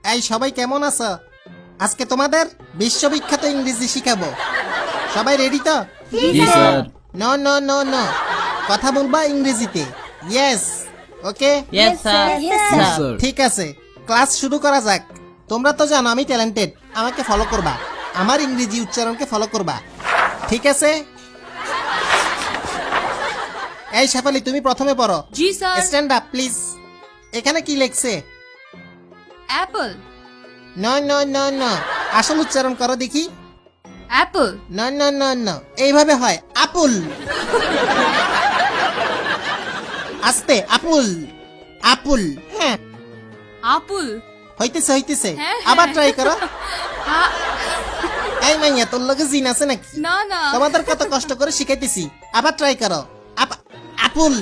এই সবাই কেমন আছো? আজকে তোমাদের বিশ্ববিখ্যাত ইংরেজি শিখাবো। সবাই রেডি তো? জি sir. No no no no, কথা বলবা ইংরেজিতে। Yes, okay, yes sir. Yes, sir. ঠিক আছে, ক্লাস শুরু করা যাক। তোমরা তো জানো আমি ট্যালেন্টেড, আমাকে ফলো করবা, আমার ইংরেজি উচ্চারণকে ফলো করবা, ঠিক আছে? এই শেফালি, তুমি প্রথমে পড়ো। জি স্যার। Stand up please. এখানে কি লেখছে? Apple, no no no no, আসল উচ্চারণ করো দেখি। Apple, no no no no, এইভাবে হয় আপুল। আস্তে, আপুল, আপুল। হ্যাঁ, আপুল, হইতেছে হইতেছে, হ্যাঁ, আবার হ্যাঁ। ট্রাই করো। আ- এই মাইয়া, তোর লগে জিন আছে নাকি? না না, তোমাদের কত কষ্ট করে শিখাইতেছি, আবার ট্রাই করো। আপুল।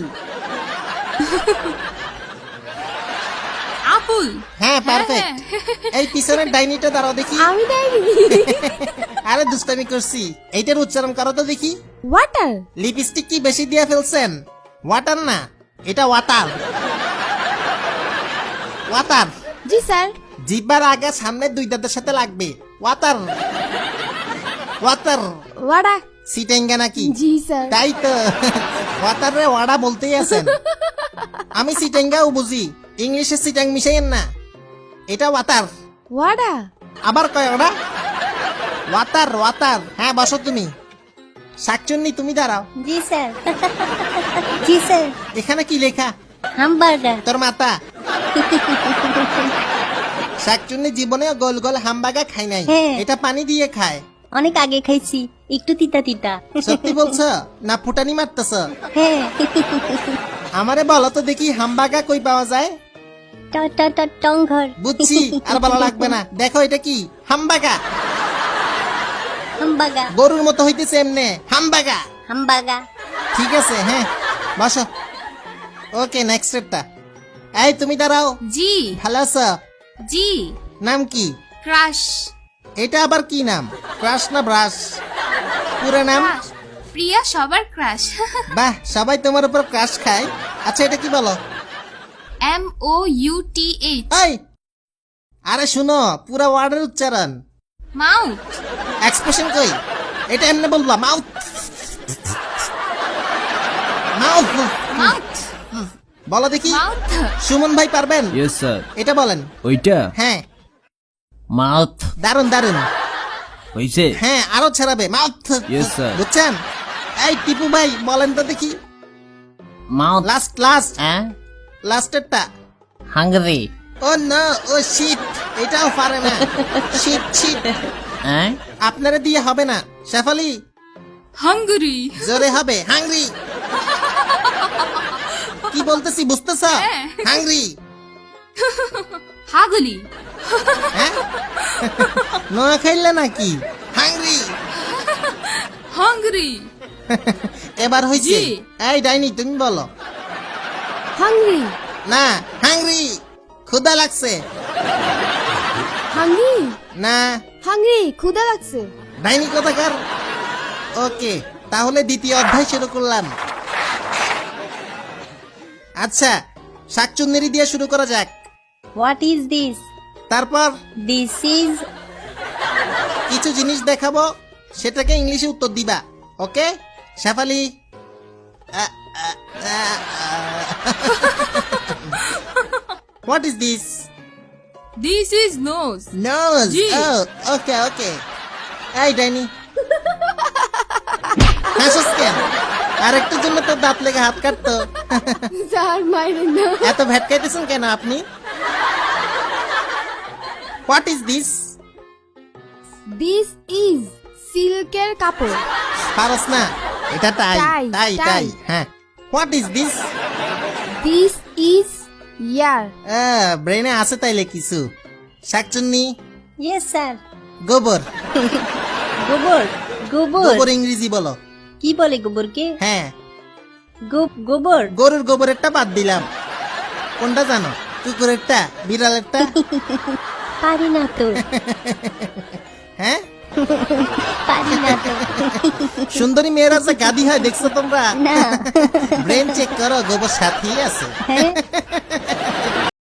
আপুল, হ্যাঁ, পারফেক্ট। এই পিছনের ডাইনিটা দাঁড়াও দেখি। আমি দেয়নি। আরে দুষ্টামি করছি, এইটার উচ্চারণ করো তো দেখি। ওয়াটার। লিপস্টিক কি বেশি দিয়ে ফেলছেন? ওয়াটার না, এটা ওয়াটার। ওয়াটার। জি স্যার। জিব্বার আগে সামনে দুই দাঁতের সাথে লাগবে। Water, water. ওয়াডা। সিটেঙ্গা নাকি? জি স্যার। তাই তো, ওয়াটার রে ওয়াডা বলতেই আছেন। আমি সিটেঙ্গাও বুঝি, ইংলিশে সিটাং মিশাইয়েন না। এটা ওয়াটার। ওয়াডা। আবার কয় ওরা? Water, water. হ্যাঁ, বসো তুমি। শাকচুন্নি, তুমি দাঁড়াও। জি স্যার। জি স্যার। এখানে কি লেখা? হামবার্গার। তোর মাতা। শাকচুন্নি জীবনেও গোল গোল হামবাগা খাই নাই, হ্যাঁ। এটা পানি দিয়ে খায়। অনেক আগে খাইছি, একটু তিতা তিতা। সত্যি বলছো না ফুটানি মারতেছ? হ্যাঁ। আমারে বলো তো দেখি, হামবাগা কই পাওয়া যায়? টংঘর। বুঝছি, আর ভালো লাগবে না। দেখো এটা কি? হামবাগা। হামবাগা। গরুর মতো হইতেছে এমনে, হামবাগা। হামবাগা। ঠিক আছে, হ্যাঁ, বসো। ওকে, নেক্সট স্টেপটা। এই তুমি দাঁড়াও। জি ভালো আছো? জি, নাম কি? ক্রাশ, এটা আবার কি নাম? ক্রাশ না ব্রাশ? পুরো নাম? ক্রাশ, প্রিয়া সবার ক্রাশ। বাহ, সবাই তোমার উপর ক্রাশ খায়। আচ্ছা, এটা কি বলো? MOUTH, এই, আরে শুনো, পুরো ওয়ার্ডের উচ্চারণ। মাউথ, এক্সপ্রেশন কই? এটা এমনি বলবা, মাউথ, মাউথ। মাউথ, বলো দেখি। মাউথ, সুমন ভাই পারবেন? Yes sir. এটা বলেন। ওইটা হ্যাঁ, মাউথ দারুন দারুন। হইছে। হ্যাঁ, আরো ছাড়াবে, মাউথ। Yes, sir. বুঝছেন? এই টিপু ভাই বলেন তো দেখি। মাউথ। লাস্ট লাস্ট হ্যাঁ, লাস্টেরটা। হাঙ্গরি। ও না, ও শিট, এটাও পারে না। শিট শিট, হ্যাঁ, আপনারা দিয়ে হবে না। শেফালি, হাঙ্গরি, জোরে হবে, হাংরি। কি বলতেছি বুঝতেছ? হ্যাঁ। হাংরি। হাগলি, হ্যাঁ, নোয়া খাইলে নাকি? হাংরি। হাঙ্গরি, এবার হয়েছে। জি। এই ডাইনি, তুমি বলো। হাংরি। না, হাংরি, ক্ষুধা লাগছে। হাংরি। না, হাংরি, ক্ষুধা লাগছে। ডাইনি কোথাকার। ওকে, তাহলে দ্বিতীয় অধ্যায় শুরু করলাম। আচ্ছা, শাকচুন্নেরি দিয়ে শুরু করা যাক। What is this? তারপর দিস ইজ। কিছু জিনিস দেখাবো, সেটাকে ইংলিশে উত্তর দিবা। Okay Shefali? What is this? this is nose, nose. জি। Okay okay. এই ডাইনি, হাসিস কেন? আরেকটার জন্য তো দাঁত লেগে হাত কাটতো। স্যার মাইরেন না। এত ভেটকাইতেছেন কেন আপনি? What is this? This is সিল্কের কাপড়। পারস না, এটা টাই টাই, টাই টাই। টাই। হ্যাঁ, what is this? This is ear. ব্রেনে আছে তাইলে কিছু। শাকচুন্নি, ইয়েস স্যার। গোবর। গোবর। গোবর। গোবর ইংরেজি বলো। কি বলে গোবরকে? হ্যাঁ, গোবর। গরুর গোবরেরটা বাদ দিলাম। কোনটা জানো? কুকুরেরটা, বিড়ালেরটা? পারি না তো। হ্যাঁ, পারি না তো। সুন্দরী মেয়েরা যে গাদি হয় দেখছো তোমরা? না। ব্রেন চেক করো, গোবর সাথেই আছে। হ্যাঁ।